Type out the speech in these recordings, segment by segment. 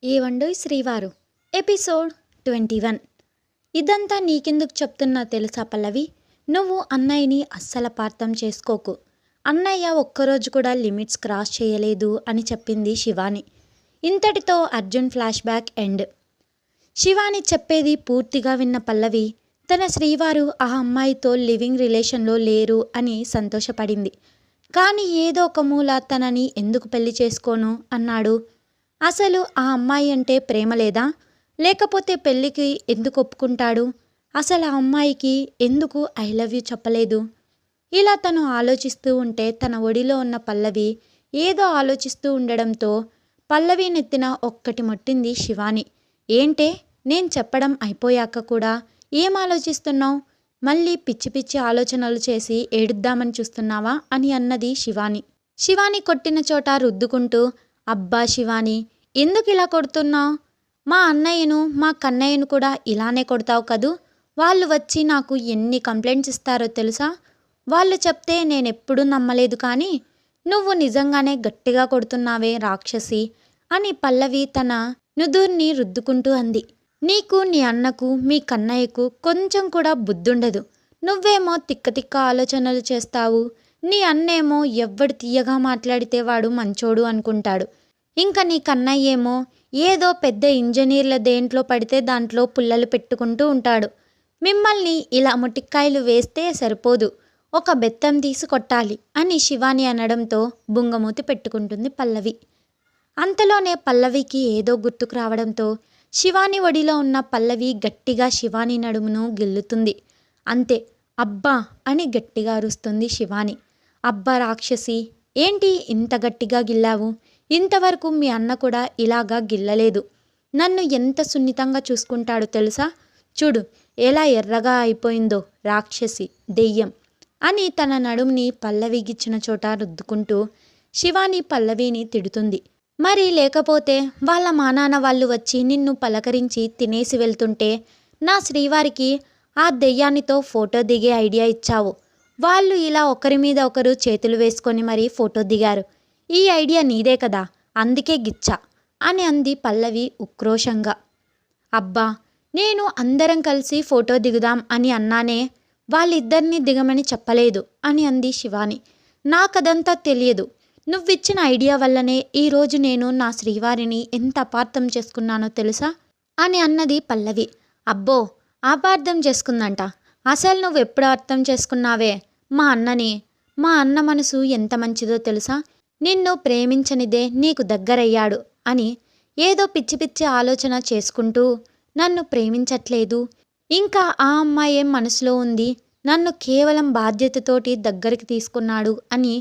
ఏవండోయ్ శ్రీవారు ఎపిసోడ్ 21. ఇదంతా నీకెందుకు చెప్తున్నా తెలుసా పల్లవి? నువ్వు అన్నయ్యని అస్సలు అపార్థం చేసుకోకు. అన్నయ్య ఒక్కరోజు కూడా లిమిట్స్ క్రాస్ చేయలేదు అని చెప్పింది శివాని. ఇంతటితో Arjun flash back end. Shivani చెప్పేది పూర్తిగా విన్న పల్లవి తన శ్రీవారు ఆ అమ్మాయితో లివింగ్ రిలేషన్లో లేరు అని సంతోషపడింది. కానీ ఏదో ఒక మూల తనని ఎందుకు పెళ్లి చేసుకోను అన్నాడు. అసలు ఆ అమ్మాయి అంటే ప్రేమ లేదా? లేకపోతే పెళ్ళికి ఎందుకు ఒప్పుకుంటాడు? అసలు ఆ అమ్మాయికి ఎందుకు ఐ లవ్ యూ చెప్పలేదు? ఇలా తను ఆలోచిస్తూ ఉంటే తన ఒడిలో ఉన్న పల్లవి ఏదో ఆలోచిస్తూ ఉండడంతో పల్లవి నెత్తిన ఒక్కటి ముట్టింది శివాని. ఏంటే, నేను చెప్పడం అయిపోయాక కూడా ఏం ఆలోచిస్తున్నావు? మళ్ళీ పిచ్చి పిచ్చి ఆలోచనలు చేసి ఏడుద్దామని చూస్తున్నావా అని అన్నది శివాని. శివాని కొట్టిన చోట రుద్దుకుంటూ, అబ్బా శివాని, ఎందుకు ఇలా కొడుతున్నావు? మా అన్నయ్యను మా కన్నయ్యను కూడా ఇలానే కొడతావు కదూ. వాళ్ళు వచ్చి నాకు ఎన్ని కంప్లైంట్స్ ఇస్తారో తెలుసా? వాళ్ళు చెప్తే నేనెప్పుడూ నమ్మలేదు, కానీ నువ్వు నిజంగానే గట్టిగా కొడుతున్నావే రాక్షసి అని పల్లవి తన నుదుర్ని రుద్దుకుంటూ అంది. నీకు, నీ అన్నకు, మీ కన్నయ్యకు కొంచెం కూడా బుద్ధుండదు. నువ్వేమో తిక్క తిక్క ఆలోచనలు చేస్తావు. నీ అన్నేమో ఎవ్వడు తీయగా మాట్లాడితే వాడు మంచోడు అనుకుంటాడు. ఇంకా నీ కన్నయ్యేమో ఏదో పెద్ద ఇంజనీర్ల దేంట్లో పడితే దాంట్లో పుల్లలు పెట్టుకుంటూ ఉంటాడు. మిమ్మల్ని ఇలా ముటిక్కాయలు వేస్తే సరిపోదు, ఒక బెత్తం తీసి కొట్టాలి అని శివాని అనడంతో బుంగమూతి పెట్టుకుంటుంది పల్లవి. అంతలోనే పల్లవికి ఏదో గుర్తుకు రావడంతో శివాని ఒడిలో ఉన్న పల్లవి గట్టిగా శివాని నడుమును గిల్లుతుంది. అంతే, అబ్బా అని గట్టిగా అరుస్తుంది శివాని. అబ్బా రాక్షసి, ఏంటి ఇంత గట్టిగా గిల్లావు? ఇంతవరకు మీ అన్న కూడా ఇలాగా గిల్లలేదు. నన్ను ఎంత సున్నితంగా చూసుకుంటాడో తెలుసా? చూడు ఎలా ఎర్రగా అయిపోయిందో రాక్షసి దెయ్యం అని తన నడుముని పల్లవి గిచ్చిన చోట రుద్దుకుంటూ శివాని పల్లవిని తిడుతుంది. మరి లేకపోతే వాళ్ళ మా నాన్న వాళ్ళు వచ్చి నిన్ను పలకరించి తినేసి వెళ్తుంటే నా శ్రీవారికి ఆ దెయ్యానితో ఫోటో దిగే ఐడియా ఇచ్చావు. వాళ్ళు ఇలా ఒకరి మీద ఒకరు చేతులు వేసుకొని మరీ ఫోటో దిగారు. ఈ ఐడియా నీదే కదా, అందుకే గిచ్చా అని అంది పల్లవి ఉక్రోషంగా. అబ్బా, నేను అందరం కలిసి ఫోటో దిగుదాం అని అన్నానే, వాళ్ళిద్దరినీ దిగమని చెప్పలేదు అని అంది శివాని. నాకదంతా తెలియదు. నువ్విచ్చిన ఐడియా వల్లనే ఈరోజు నేను నా శ్రీవారిని ఎంత అపార్థం చేసుకున్నానో తెలుసా అని అన్నది పల్లవి. అబ్బో, అపార్థం చేసుకుందంట. అసలు నువ్వెప్పుడు అర్థం చేసుకున్నావే మా అన్నని? మా అన్న మనసు ఎంత మంచిదో తెలుసా? నిన్ను ప్రేమించనిదే నీకు దగ్గరయ్యాడు అని ఏదో పిచ్చి పిచ్చి ఆలోచన చేసుకుంటూ నన్ను ప్రేమించట్లేదు, ఇంకా ఆ అమ్మాయేం మనసులో ఉంది, నన్ను కేవలం బాధ్యతతోటి దగ్గరికి తీసుకున్నాడు అని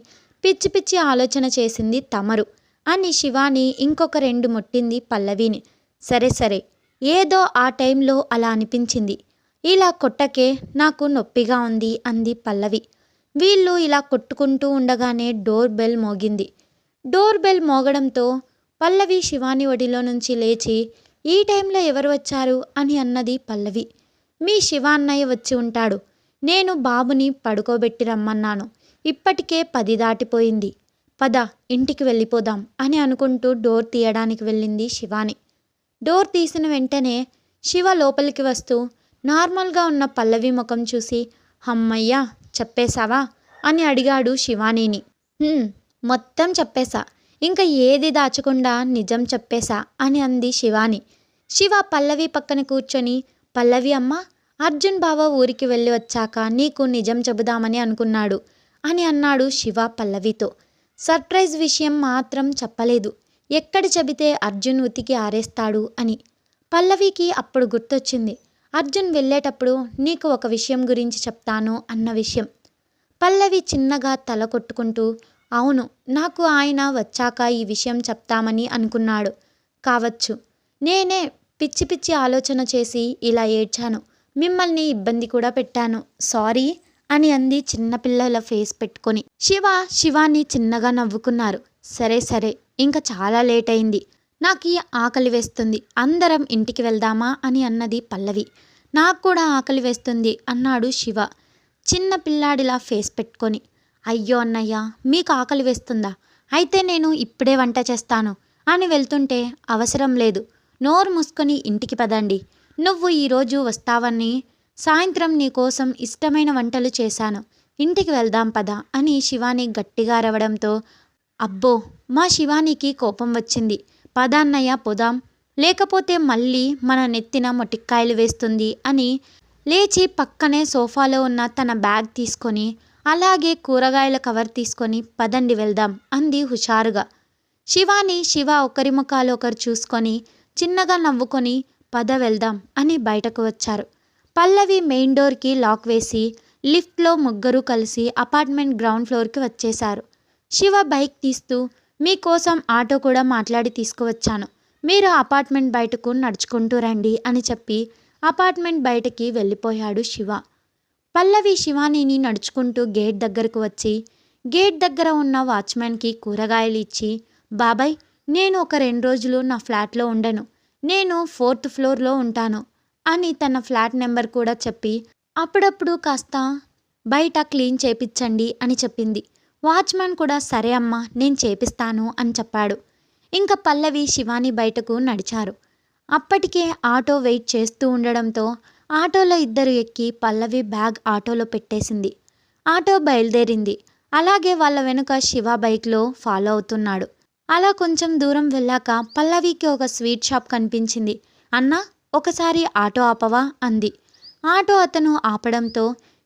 పిచ్చి పిచ్చి ఆలోచన చేసింది తమరు అని శివాని ఇంకొక రెండు ముట్టింది పల్లవిని. సరే సరే, ఏదో ఆ టైంలో అలా అనిపించింది. ఇలా కొట్టకే, నాకు నొప్పిగా ఉంది అంది పల్లవి. వీళ్ళు ఇలా కొట్టుకుంటూ ఉండగానే డోర్ బెల్ మోగింది. డోర్ బెల్ మోగడంతో పల్లవి శివాని ఒడిలో నుంచి లేచి, ఈ టైంలో ఎవరు వచ్చారు అని అన్నది పల్లవి. మీ శివ అన్నయ్య వచ్చి ఉంటాడు. నేను బాబుని పడుకోబెట్టి రమ్మన్నాను. ఇప్పటికే 10 దాటిపోయింది. పద ఇంటికి వెళ్ళిపోదాం అని అనుకుంటూ డోర్ తీయడానికి వెళ్ళింది శివాని. డోర్ తీసిన వెంటనే శివ లోపలికి వస్తూ నార్మల్గా ఉన్న పల్లవి ముఖం చూసి, అమ్మయ్యా చెప్పేశావా అని అడిగాడు శివానీని. మొత్తం చెప్పేశా, ఇంకా ఏది దాచకుండా నిజం చెప్పేశా అని అంది శివాని. శివ పల్లవి పక్కన కూర్చొని, పల్లవి అమ్మ, అర్జున్ బావ ఊరికి వెళ్ళి వచ్చాక నీకు నిజం చెబుదామని అనుకున్నాడు అని అన్నాడు శివ పల్లవితో. సర్ప్రైజ్ విషయం మాత్రం చెప్పలేదు, ఎక్కడ చెబితే అర్జున్ ఉతికి ఆరేస్తాడు అని. పల్లవికి అప్పుడు గుర్తొచ్చింది, అర్జున్ వెళ్ళేటప్పుడు నీకు ఒక విషయం గురించి చెప్తాను అన్న విషయం. పల్లవి చిన్నగా తల కొట్టుకుంటూ, అవును, నాకు ఆయన వచ్చాక ఈ విషయం చెప్తామని అనుకున్నాడు కావచ్చు. నేనే పిచ్చి పిచ్చి ఆలోచన చేసి ఇలా ఏడ్చాను, మిమ్మల్ని ఇబ్బంది కూడా పెట్టాను, సారీ అని అంది చిన్నపిల్లల ఫేస్ పెట్టుకొని. శివాని చిన్నగా నవ్వుకున్నారు. సరే సరే, ఇంకా చాలా లేట్ అయింది, నాకు ఆకలి వేస్తుంది, అందరం ఇంటికి వెళ్దామా అని అన్నది పల్లవి. నాకు కూడా ఆకలి వేస్తుంది అన్నాడు శివ చిన్న పిల్లాడిలా ఫేస్ పెట్టుకొని. అయ్యో అన్నయ్య, మీకు ఆకలి వేస్తుందా? అయితే నేను ఇప్పుడే వంట చేస్తాను అని వెళ్తుంటే, అవసరం లేదు, నోరు మూసుకొని ఇంటికి పదండి. నువ్వు ఈరోజు వస్తావని సాయంత్రం నీకోసం ఇష్టమైన వంటలు చేశాను. ఇంటికి వెళ్దాం పద అని శివాని గట్టిగా అరవడంతో, అబ్బో, మా శివానికి కోపం వచ్చింది. పద అన్నయ్య పోదాం, లేకపోతే మళ్ళీ మన నెత్తిన మొటిక్కాయలు వేస్తుంది అని లేచి పక్కనే సోఫాలో ఉన్న తన బ్యాగ్ తీసుకొని అలాగే కూరగాయల కవర్ తీసుకొని పదండి వెళ్దాం అంది హుషారుగా. శివ ఒకరి ముఖాలు ఒకరు చూసుకొని చిన్నగా నవ్వుకొని పద వెళ్దాం అని బయటకు వచ్చారు. పల్లవి మెయిన్ డోర్కి లాక్ వేసి లిఫ్ట్లో ముగ్గురు కలిసి అపార్ట్మెంట్ గ్రౌండ్ ఫ్లోర్కి వచ్చేశారు. శివ బైక్ తీస్తూ, మీకోసం ఆటో కూడా మాట్లాడి తీసుకువచ్చాను, మీరు అపార్ట్మెంట్ బయటకు నడుచుకుంటూ రండి అని చెప్పి అపార్ట్మెంట్ బయటకి వెళ్ళిపోయాడు శివ. పల్లవి శివానీని నడుచుకుంటూ గేట్ దగ్గరకు వచ్చి గేట్ దగ్గర ఉన్న వాచ్మెన్కి కూరగాయలు ఇచ్చి, బాబాయ్, నేను ఒక 2 రోజులు నా ఫ్లాట్లో ఉండను, నేను 4th ఫ్లోర్లో ఉంటాను అని తన ఫ్లాట్ నెంబర్ కూడా చెప్పి అప్పుడప్పుడు కాస్త బయట క్లీన్ చేపించండి అని చెప్పింది. వాచ్మెన్ కూడా సరే అమ్మా, నేను చేపిస్తాను అని చెప్పాడు. ఇంకా పల్లవి శివాని బయటకు నడిచారు. అప్పటికే ఆటో వెయిట్ చేస్తూ ఉండడంతో ఆటోలో ఇద్దరు ఎక్కి పల్లవి బ్యాగ్ ఆటోలో పెట్టేసింది. ఆటో బయలుదేరింది. అలాగే వాళ్ళ వెనుక శివ బైక్లో ఫాలో అవుతున్నాడు. అలా కొంచెం దూరం వెళ్ళాక పల్లవికి ఒక స్వీట్ షాప్ కనిపించింది. అన్నా, ఒకసారి ఆటో ఆపవా అంది. ఆటో అతను ఆపడంతో,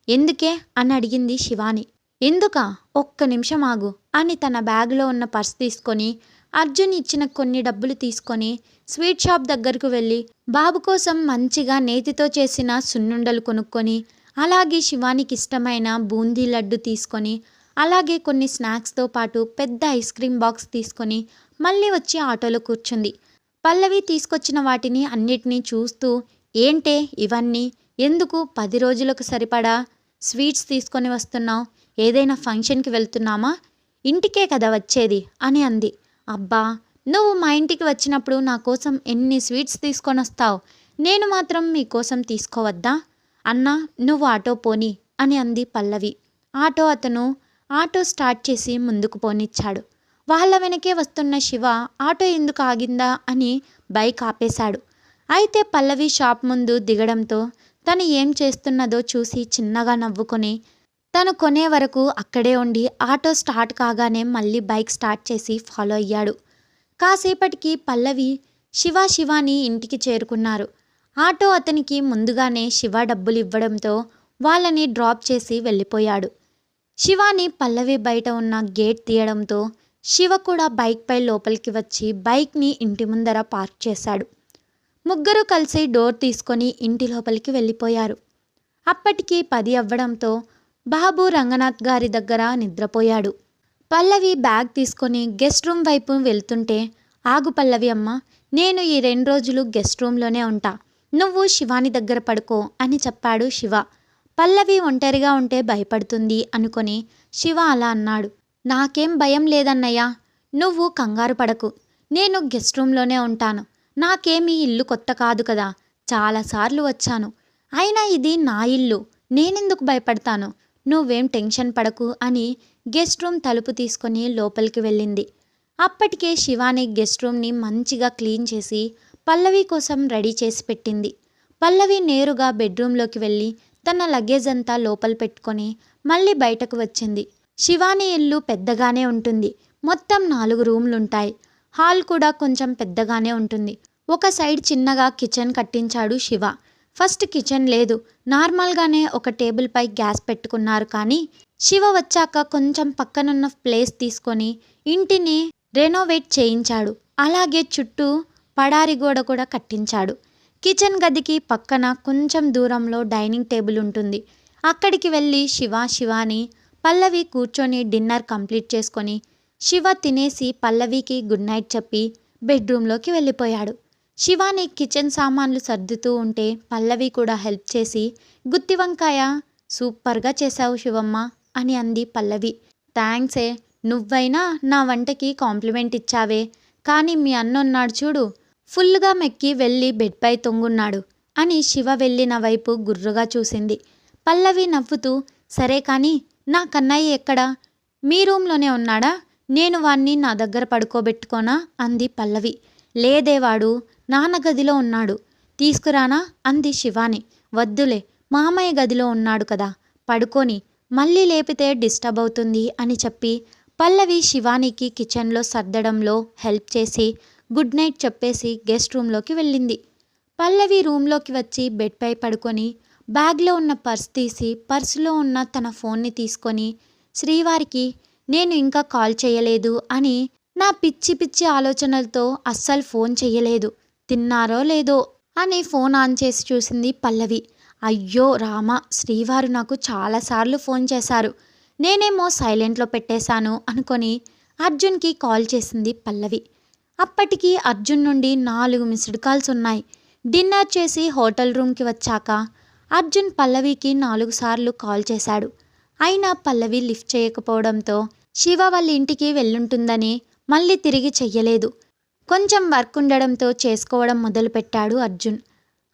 ఎందుకే అని అడిగింది శివాని. ఎందుకా, ఒక్క నిమిషం ఆగు అని తన బ్యాగ్లో ఉన్న పర్స్ తీసుకొని అర్జున్ ఇచ్చిన కొన్ని డబ్బులు తీసుకొని స్వీట్ షాప్ దగ్గరకు వెళ్ళి బాబు కోసం మంచిగా నేతితో చేసిన సున్నుండలు కొనుక్కొని అలాగే శివానికి ఇష్టమైన బూందీ లడ్డు తీసుకొని అలాగే కొన్ని స్నాక్స్తో పాటు పెద్ద ఐస్ క్రీమ్ బాక్స్ తీసుకొని మళ్ళీ వచ్చి ఆటోలో కూర్చుంది. పల్లవి తీసుకొచ్చిన వాటిని అన్నిటినీ చూస్తూ, ఏంటే ఇవన్నీ, ఎందుకు 10 రోజులకు సరిపడా స్వీట్స్ తీసుకొని వస్తున్నావు, ఏదైనా ఫంక్షన్కి వెళ్తున్నామా, ఇంటికే కదా వచ్చేది అని అంది. అబ్బా, నువ్వు మా ఇంటికి వచ్చినప్పుడు నా కోసం ఎన్ని స్వీట్స్ తీసుకొని వస్తావు, నేను మాత్రం మీకోసం తీసుకోవద్దా అన్నా, నువ్వు ఆటో పోని అని అంది పల్లవి. ఆటో స్టార్ట్ చేసి ముందుకు పోనిచ్చాడు. వాళ్ళ వెనకే వస్తున్న శివ ఆటో ఎందుకు ఆగిందా అని బైక్ ఆపేశాడు. అయితే పల్లవి షాప్ ముందు దిగడంతో తను ఏం చేస్తున్నదో చూసి చిన్నగా నవ్వుకొని తను కొనే వరకు అక్కడే ఉండి ఆటో స్టార్ట్ కాగానే మళ్ళీ బైక్ స్టార్ట్ చేసి ఫాలో అయ్యాడు. కాసేపటికి పల్లవి శివాని ఇంటికి చేరుకున్నారు. ఆటో అతనికి ముందుగానే శివ డబ్బులు ఇవ్వడంతో వాళ్ళని డ్రాప్ చేసి వెళ్ళిపోయాడు. శివాని పల్లవి బయట ఉన్న గేట్ తీయడంతో శివ కూడా బైక్పై లోపలికి వచ్చి బైక్ని ఇంటి ముందర పార్క్ చేశాడు. ముగ్గురు కలిసి డోర్ తీసుకొని ఇంటి లోపలికి వెళ్ళిపోయారు. అప్పటికి 10 అవ్వడంతో బాబు రంగనాథ్ గారి దగ్గర నిద్రపోయాడు. పల్లవి బ్యాగ్ తీసుకొని గెస్ట్ రూమ్ వైపు వెళ్తుంటే, ఆగు పల్లవి అమ్మ, నేను ఈ 2 రోజులు గెస్ట్ రూమ్లోనే ఉంటా, నువ్వు శివాని దగ్గర పడుకో అని చెప్పాడు శివ. పల్లవి ఒంటరిగా ఉంటే భయపడుతుంది అనుకొని శివ అలా అన్నాడు. నాకేం భయం లేదన్నయ్య, నువ్వు కంగారు పడకు, నేను గెస్ట్ రూమ్లోనే ఉంటాను, నాకేమీ ఇల్లు కొత్త కాదు కదా, చాలాసార్లు వచ్చాను, అయినా ఇది నా ఇల్లు, నేనెందుకు భయపడతాను, నువ్వేం టెన్షన్ పడకు అని గెస్ట్ రూమ్ తలుపు తీసుకొని లోపలికి వెళ్ళింది. అప్పటికే శివాని గెస్ట్ రూమ్ని మంచిగా క్లీన్ చేసి పల్లవి కోసం రెడీ చేసి పెట్టింది. పల్లవి నేరుగా బెడ్రూమ్లోకి వెళ్ళి తన లగేజ్ అంతా లోపల పెట్టుకొని మళ్ళీ బయటకు వచ్చింది. శివాని ఇల్లు పెద్దగానే ఉంటుంది. మొత్తం 4 రూమ్లుంటాయి. హాల్ కూడా కొంచెం పెద్దగానే ఉంటుంది. ఒక సైడ్ చిన్నగా కిచెన్ కట్టించాడు శివ. ఫస్ట్ కిచెన్ లేదు, నార్మల్గానే ఒక టేబుల్పై గ్యాస్ పెట్టుకున్నారు. కానీ శివ వచ్చాక కొంచెం పక్కనున్న ప్లేస్ తీసుకొని ఇంటిని రెనోవేట్ చేయించాడు. అలాగే చుట్టూ పడారి గోడ కూడా కట్టించాడు. కిచెన్ గదికి పక్కన కొంచెం దూరంలో డైనింగ్ టేబుల్ ఉంటుంది. అక్కడికి వెళ్ళి శివాని పల్లవి కూర్చొని డిన్నర్ కంప్లీట్ చేసుకొని శివ తినేసి పల్లవికి గుడ్ నైట్ చెప్పి బెడ్రూమ్లోకి వెళ్ళిపోయాడు. శివాని కిచెన్ సామాన్లు సర్దుతూ ఉంటే పల్లవి కూడా హెల్ప్ చేసి, గుత్తి వంకాయ సూపర్గా చేశావు శివమ్మ అని అంది పల్లవి. థ్యాంక్సే, నువ్వైనా నా వంటకి కాంప్లిమెంట్ ఇచ్చావే, కానీ మీ అన్నున్నాడు చూడు, ఫుల్గా మెక్కి వెళ్ళి బెడ్పై తొంగున్నాడు అని శివ వెళ్ళిన వైపు గుర్రుగా చూసింది. పల్లవి నవ్వుతూ, సరే కానీ నా కన్నయ్య ఎక్కడా, మీ రూమ్లోనే ఉన్నాడా, నేను వాణ్ణి నా దగ్గర పడుకోబెట్టుకోనా అంది పల్లవి. లేదే, వాడు నాన్న గదిలో ఉన్నాడు. తీసుకురానా అంది శివాని. వద్దులే, మామయ్య గదిలో ఉన్నాడు కదా, పడుకోని, మళ్ళీ లేపితే డిస్టర్బ్ అవుతుంది అని చెప్పి పల్లవి శివానికి కిచెన్లో సర్దడంలో హెల్ప్ చేసి గుడ్ నైట్ చెప్పేసి గెస్ట్ రూమ్లోకి వెళ్ళింది. పల్లవి రూమ్లోకి వచ్చి బెడ్పై పడుకొని బ్యాగ్లో ఉన్న పర్స్ తీసి పర్సులో ఉన్న తన ఫోన్ని తీసుకొని శ్రీవారికి నేను ఇంకా కాల్ చేయలేదు అని, నా పిచ్చి పిచ్చి ఆలోచనలతో అస్సలు ఫోన్ చెయ్యలేదు, తిన్నారో లేదో అని ఫోన్ ఆన్ చేసి చూసింది పల్లవి. అయ్యో రామ, శ్రీవారు నాకు చాలాసార్లు ఫోన్ చేశారు, నేనేమో సైలెంట్లో పెట్టేశాను అనుకొని అర్జున్కి కాల్ చేసింది పల్లవి. అప్పటికి అర్జున్ నుండి 4 మిస్డ్ కాల్స్ ఉన్నాయి. డిన్నర్ చేసి హోటల్ రూమ్కి వచ్చాక అర్జున్ పల్లవికి 4 సార్లు కాల్ చేశాడు. అయినా పల్లవి లిఫ్ట్ చేయకపోవడంతో శివ వాళ్ళ ఇంటికి వెళ్ళుంటుందని మళ్ళీ తిరిగి చెయ్యలేదు. కొంచెం వర్క్ ఉండడంతో చేసుకోవడం మొదలుపెట్టాడు అర్జున్.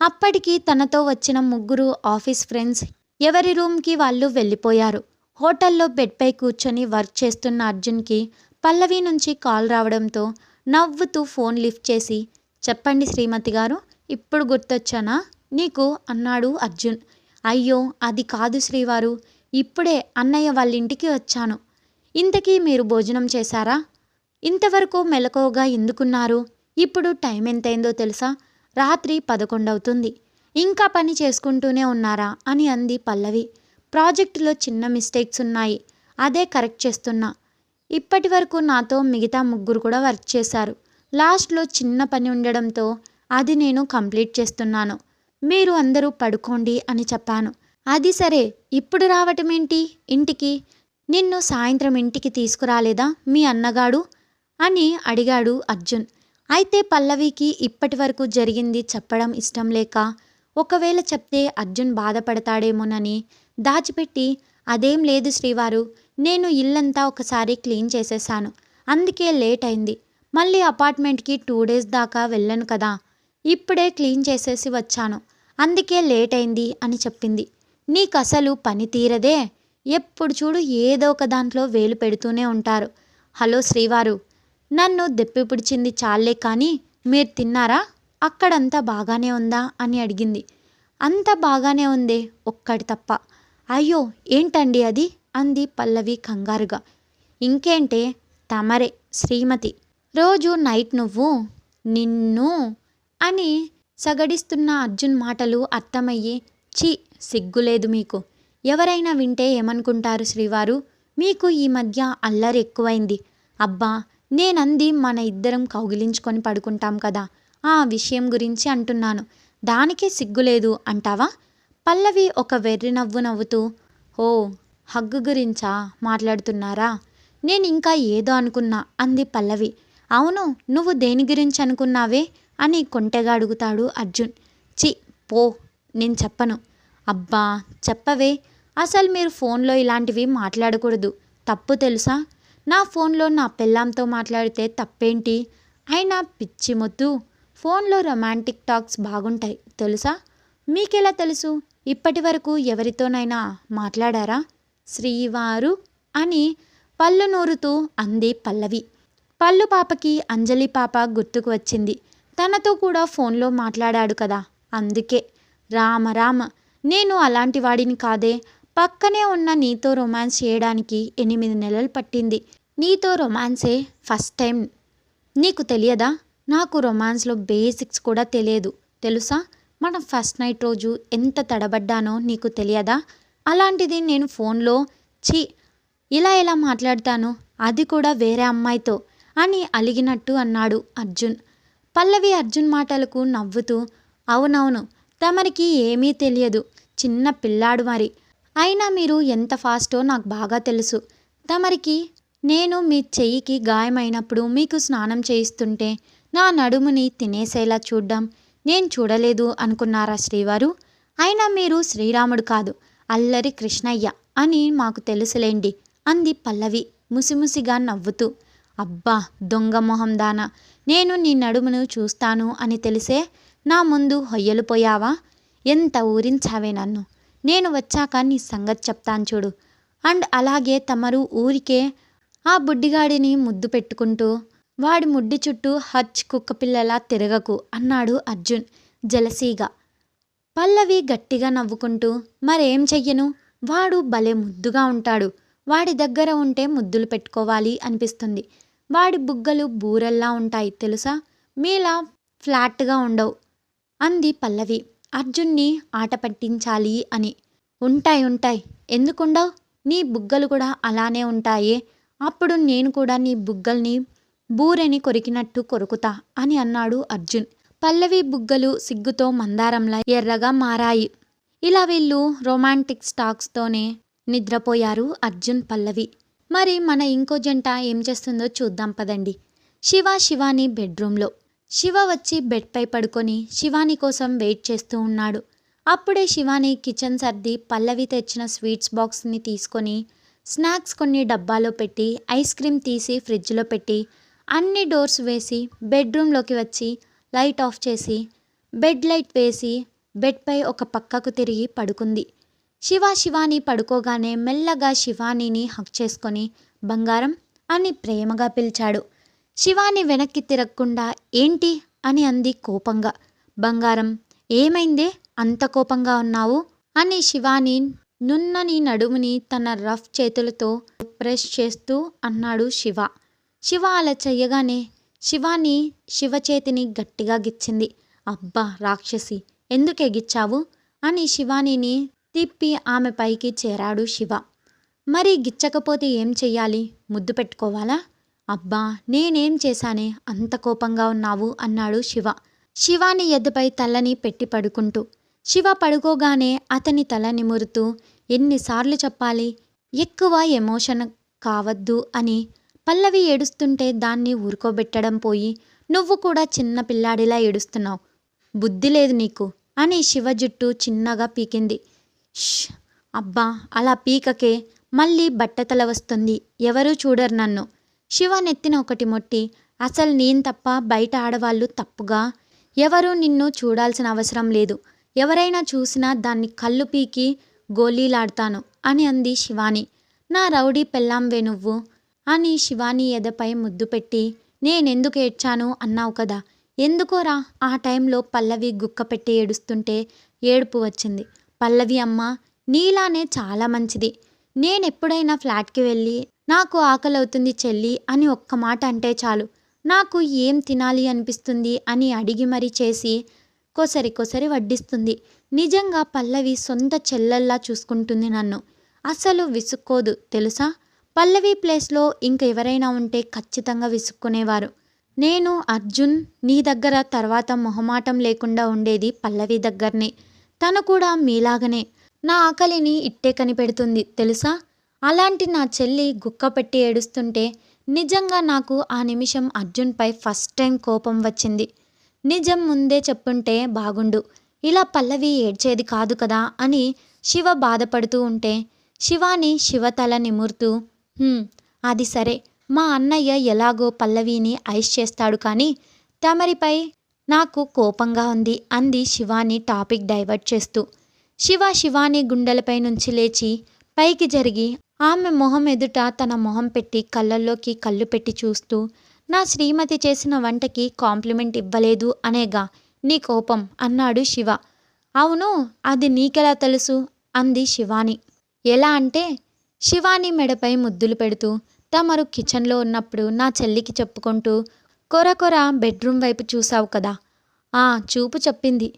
అప్పటికి తనతో వచ్చిన 3 ఆఫీస్ ఫ్రెండ్స్ ఎవరి రూమ్కి వాళ్ళు వెళ్ళిపోయారు. హోటల్లో బెడ్పై కూర్చొని వర్క్ చేస్తున్న అర్జున్కి పల్లవి నుంచి కాల్ రావడంతో నవ్వుతూ ఫోన్ లిఫ్ట్ చేసి, చెప్పండి శ్రీమతి గారు, ఇప్పుడు గుర్తొచ్చానా నీకు అన్నాడు అర్జున్. అయ్యో అది కాదు శ్రీవారు, ఇప్పుడే అన్నయ్య వాళ్ళ ఇంటికి వచ్చాను. ఇంతకీ మీరు భోజనం చేశారా? ఇంతవరకు మెలకువగా ఎందుకున్నారు? ఇప్పుడు టైం ఎంతైందో తెలుసా? రాత్రి 11 అవుతుంది. ఇంకా పని చేసుకుంటూనే ఉన్నారా అని అంది పల్లవి. ప్రాజెక్టులో చిన్న మిస్టేక్స్ ఉన్నాయి, అదే కరెక్ట్ చేస్తున్నా. ఇప్పటి వరకు నాతో మిగతా 3 కూడా వర్క్ చేశారు. లాస్ట్లో చిన్న పని ఉండడంతో అది నేను కంప్లీట్ చేస్తున్నాను. మీరు అందరూ పడుకోండి అని చెప్పాను. అది సరే, ఇప్పుడు రావటమేంటి ఇంటికి? నిన్ను సాయంత్రం ఇంటికి తీసుకురాలేదా మీ అన్నగాడు అని అడిగాడు అర్జున్. అయితే పల్లవికి ఇప్పటి వరకు జరిగింది చెప్పడం ఇష్టం లేక, ఒకవేళ చెప్తే అర్జున్ బాధపడతాడేమోనని దాచిపెట్టి, అదేం లేదు శ్రీవారు, నేను ఇల్లంతా ఒకసారి క్లీన్ చేసేసాను, అందుకే లేట్ అయింది. మళ్ళీ అపార్ట్మెంట్కి 2 డేస్ దాకా వెళ్ళను కదా, ఇప్పుడే క్లీన్ చేసేసి వచ్చాను, అందుకే లేట్ అయింది అని చెప్పింది. నీకు అసలు పని తీరదే, ఎప్పుడు చూడు ఏదో ఒక దాంట్లో వేలు పెడుతూనే ఉంటారు. హలో శ్రీవారు, నన్ను దెప్పి పిడిచింది చాలే కానీ మీరు తిన్నారా? అక్కడంతా బాగానే ఉందా అని అడిగింది. అంతా బాగానే ఉందే, ఒక్కటి తప్ప. అయ్యో ఏంటండి అది అంది పల్లవి కంగారుగా. ఇంకేంటే, తమరే శ్రీమతి, రోజు నైట్ నువ్వు నిన్ను అని సగడిస్తున్న అర్జున్ మాటలు అర్థమయ్యి, ఛీ సిగ్గులేదు మీకు, ఎవరైనా వింటే ఏమనుకుంటారు శ్రీవారు, మీకు ఈ మధ్య అల్లరి ఎక్కువైంది. అబ్బా, నేనంది మన ఇద్దరం కౌగిలించుకొని పడుకుంటాం కదా, ఆ విషయం గురించి అంటున్నాను, దానికే సిగ్గులేదు అంటావా? పల్లవి ఒక వెర్రి నవ్వు నవ్వుతూ, ఓ హగ్గు గురించా మాట్లాడుతున్నారా? నేను ఇంకా ఏదో అనుకున్నా అంది పల్లవి. అవును, నువ్వు దేని గురించి అనుకున్నావే అని కొంటెగా అడుగుతాడు అర్జున్. చి పో, నేను చెప్పను. అబ్బా చెప్పవే, అసలు మీరు ఫోన్లో ఇలాంటివి మాట్లాడకూడదు, తప్పు తెలుసా? నా ఫోన్లో నా పెళ్ళాంతో మాట్లాడితే తప్పేంటి? అయినా పిచ్చి మొద్దు, ఫోన్లో రొమాంటిక్ టాక్స్ బాగుంటాయి తెలుసా? మీకెలా తెలుసు? ఇప్పటి వరకు ఎవరితోనైనా మాట్లాడారా శ్రీవారు అని పళ్ళు నూరుతూ అంది పల్లవి. పళ్ళు పాపకి అంజలి పాప గుర్తుకు వచ్చింది. తనతో కూడా ఫోన్లో మాట్లాడాడు కదా, అందుకే. రామ రామ, నేను అలాంటి వాడిని కాదే. పక్కనే ఉన్న నీతో రొమాన్స్ చేయడానికి 8 నెలలు పట్టింది. నీతో రొమాన్సే ఫస్ట్ టైం. నీకు తెలియదా? నాకు రొమాన్స్లో బేసిక్స్ కూడా తెలియదు తెలుసా? మన ఫస్ట్ నైట్ రోజు ఎంత తడబడ్డానో నీకు తెలియదా? అలాంటిది నేను ఫోన్లో ఛీ ఇలా ఎలా మాట్లాడతాను, అది కూడా వేరే అమ్మాయితో అని అలిగినట్టు అన్నాడు అర్జున్. పల్లవి అర్జున్ మాటలకు నవ్వుతూ, అవునవును, తమరికి ఏమీ తెలియదు, చిన్న పిల్లాడు మరి. అయినా మీరు ఎంత ఫాస్టో నాకు బాగా తెలుసు. తమరికి నేను మీ చెయ్యికి గాయమైనప్పుడు మీకు స్నానం చేయిస్తుంటే నా నడుముని తినేసేలా చూడ్డం నేను చూడలేదు అనుకున్నారా శ్రీవారు? అయినా మీరు శ్రీరాముడు కాదు, అల్లరి కృష్ణయ్య అని మాకు తెలుసులేండి అంది పల్లవి ముసిముసిగా నవ్వుతూ. అబ్బా దొంగ మొహం దానా, నేను నీ నడుమును చూస్తాను అని తెలిసే నా ముందు హొయ్యలు పోయావా? ఎంత ఊరించావే నన్ను. నేను వచ్చాక నీ సంగతి చెప్తాను చూడు. అండ్ అలాగే తమరు ఊరికే ఆ బుడ్డిగాడిని ముద్దు పెట్టుకుంటూ, వాడి ముడ్డి చుట్టూ హచ్ కుక్కపిల్లలా తిరగకు అన్నాడు అర్జున్ జలసీగా. పల్లవి గట్టిగా నవ్వుకుంటూ, మరేం చెయ్యను, వాడు భలే ముద్దుగా ఉంటాడు, వాడి దగ్గర ఉంటే ముద్దులు పెట్టుకోవాలి అనిపిస్తుంది. వాడి బుగ్గలు బూరెల్లా ఉంటాయి తెలుసా, మీలా ఫ్లాట్గా ఉండవు అంది పల్లవి అర్జున్ని ఆట పట్టించాలి అని. ఉంటాయి ఉంటాయి, ఎందుకుండవు, నీ బుగ్గలు కూడా అలానే ఉంటాయే, అప్పుడు నేను కూడా నీ బుగ్గల్ని బూరెని కొరికినట్టు కొరుకుతా అని అన్నాడు అర్జున్. పల్లవి బుగ్గలు సిగ్గుతో మందారంలా ఎర్రగా మారాయి. ఇలా వీళ్ళు రొమాంటిక్ స్టాక్స్తోనే నిద్రపోయారు అర్జున్ పల్లవి. మరి మన ఇంకో జంట ఏం చేస్తుందో చూద్దాం పదండి. శివాని బెడ్రూమ్లో. శివ వచ్చి బెడ్పై పడుకొని శివాని కోసం వెయిట్ చేస్తూ ఉన్నాడు. అప్పుడే శివాని కిచెన్ సర్ది పల్లవి తెచ్చిన స్వీట్స్ బాక్స్ని తీసుకొని స్నాక్స్ కొన్ని డబ్బాలో పెట్టి ఐస్ క్రీమ్ తీసి ఫ్రిడ్జ్లో పెట్టి అన్ని డోర్స్ వేసి బెడ్రూమ్లోకి వచ్చి లైట్ ఆఫ్ చేసి బెడ్ లైట్ వేసి బెడ్పై ఒక పక్కకు తిరిగి పడుకుంది. శివాని పడుకోగానే మెల్లగా శివానీని హక్ చేసుకొని బంగారం అని ప్రేమగా పిలిచాడు. శివాని వెనక్కి తిరగకుండా ఏంటి అని అంది కోపంగా. బంగారం, ఏమైందే అంత కోపంగా ఉన్నావు అని శివాని నున్నని నడుముని తన రఫ్ చేతులతో ప్రెస్ చేస్తూ అన్నాడు శివ. శివ అలా చెయ్యగానే శివాని శివ చేతిని గట్టిగా గిచ్చింది. అబ్బా రాక్షసి, ఎందుకు ఎగిచ్చావు అని శివానీని తిప్పి ఆమె పైకి చేరాడు శివ. మరి గిచ్చకపోతే ఏం చెయ్యాలి, ముద్దు పెట్టుకోవాలా? అబ్బా నేనేం చేశానే అంత కోపంగా ఉన్నావు అన్నాడు శివ. శివాని ఎద్దుపై తలని పెట్టి పడుకుంటూ. శివ పడుకోగానే అతని తల నిమురుతూ, ఎన్నిసార్లు చెప్పాలి, ఎక్కువ ఎమోషన్ కావద్దు అని. పల్లవి ఏడుస్తుంటే దాన్ని ఊరుకోబెట్టడం పోయి నువ్వు కూడా చిన్న పిల్లాడిలా ఏడుస్తున్నావు, బుద్ధి లేదు నీకు అని శివ జుట్టు చిన్నగా పీకింది. ష్, అబ్బా అలా పీకకే, మళ్ళీ బట్టతల వస్తుంది, ఎవరూ చూడరు నన్ను. శివ నెత్తిన ఒకటి మొట్టి, అసలు నేను తప్ప బయట ఆడవాళ్ళు తప్పుగా ఎవరూ నిన్ను చూడాల్సిన అవసరం లేదు, ఎవరైనా చూసినా దాన్ని కళ్ళు పీకి గోళీలాడతాను అని అంది శివాని. నా రౌడీ పెళ్ళాంవే నువ్వు అని శివాని ఎదపై ముద్దు పెట్టి, నేనెందుకు ఏడ్చాను అన్నావు కదా, ఎందుకోరా? ఆ టైంలో పల్లవి గుక్క పెట్టి ఏడుస్తుంటే ఏడుపు వచ్చింది. పల్లవి అమ్మ నీలానే చాలా మంచిది, నేనెప్పుడైనా ఫ్లాట్కి వెళ్ళి నాకు ఆకలవుతుంది చెల్లి అని ఒక్క మాట అంటే చాలు, నాకు ఏం తినాలి అనిపిస్తుంది అని అడిగి మరీ చేసి కొసరి వడ్డిస్తుంది. నిజంగా పల్లవి సొంత చెల్లెల్లా చూసుకుంటుంది నన్ను, అసలు విసుక్కోదు తెలుసా. పల్లవి ప్లేస్లో ఇంకెవరైనా ఉంటే ఖచ్చితంగా విసుక్కునేవారు. నేను అర్జున్ నీ దగ్గర తర్వాత మొహమాటం లేకుండా ఉండేది పల్లవి దగ్గరనే. తను కూడా మీలాగనే నా ఆకలిని ఇట్టే కనిపెడుతుంది తెలుసా. అలాంటి నా చెల్లి గుక్క పెట్టి ఏడుస్తుంటే నిజంగా నాకు ఆ నిమిషం అర్జున్పై ఫస్ట్ టైం కోపం వచ్చింది. నిజం ముందే చెప్పుంటే బాగుండు, ఇలా పల్లవి ఏడ్చేది కాదు కదా అని శివ బాధపడుతూ ఉంటే శివాని శివ తల నిమురుతూ, అది సరే, మా అన్నయ్య ఎలాగో పల్లవిని ఐస్ చేస్తాడు కానీ తమరిపై నాకు కోపంగా ఉంది అంది శివాని టాపిక్ డైవర్ట్ చేస్తూ. శివాని గుండెలపై నుంచి లేచి పైకి జరిగి ఆమె మొహం ఎదుట తన మొహం పెట్టి కళ్ళల్లోకి కళ్ళు పెట్టి చూస్తూ, నా శ్రీమతి చేసిన వంటకి కాంప్లిమెంట్ ఇవ్వలేదు అనేగా నీ కోపం అన్నాడు శివ. అవును, అది నీకెలా తెలుసు అంది శివాని. ఎలా అంటే శివాని మెడపై ముద్దులు పెడుతూ, తమరు కిచెన్లో ఉన్నప్పుడు నా చెల్లికి చెప్పుకుంటూ కొర బెడ్రూమ్ వైపు చూసావు కదా, ఆ చూపు చెప్పింది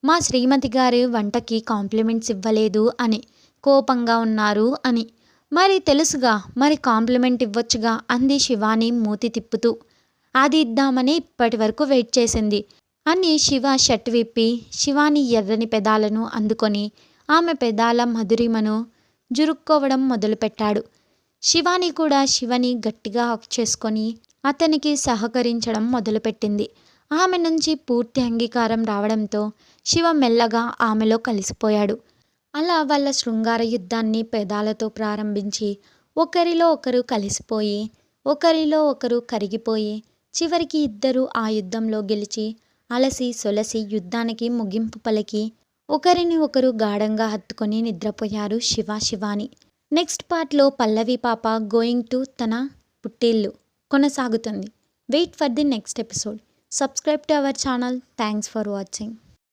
మా శ్రీమతి గారి వంటకి కాంప్లిమెంట్స్ ఇవ్వలేదు అని, కోపంగా ఉన్నారు అని. మరి తెలుసుగా, మరి కాంప్లిమెంట్ ఇవ్వచ్చుగా అంది శివాని మూతి తిప్పుతూ. అది ఇద్దామని ఇప్పటి వరకు వెయిట్ చేసింది అని శివ షర్ట్ విప్పి శివాని ఎర్రని పెదాలను అందుకొని ఆమె పెదాల మధురిమను జురుక్కోవడం మొదలుపెట్టాడు. శివాని కూడా శివని గట్టిగా హక్ చేసుకొని అతనికి సహకరించడం మొదలుపెట్టింది. ఆమె నుంచి పూర్తి అంగీకారం రావడంతో శివ మెల్లగా ఆమెలో కలిసిపోయాడు. అలా వాళ్ళ శృంగార యుద్ధాన్ని పెదాలతో ప్రారంభించి ఒకరిలో ఒకరు కలిసిపోయి ఒకరిలో ఒకరు కరిగిపోయి చివరికి ఇద్దరు ఆ యుద్ధంలో గెలిచి అలసి సొలసి యుద్ధానికి ముగింపు పలికి ఒకరిని ఒకరు గాఢంగా హత్తుకొని నిద్రపోయారు శివాని. నెక్స్ట్ పార్ట్లో పల్లవి పాప గోయింగ్ టు తన పుట్టిల్లు కొనసాగుతుంది. Wait for the next episode. Subscribe to our channel. Thanks for watching.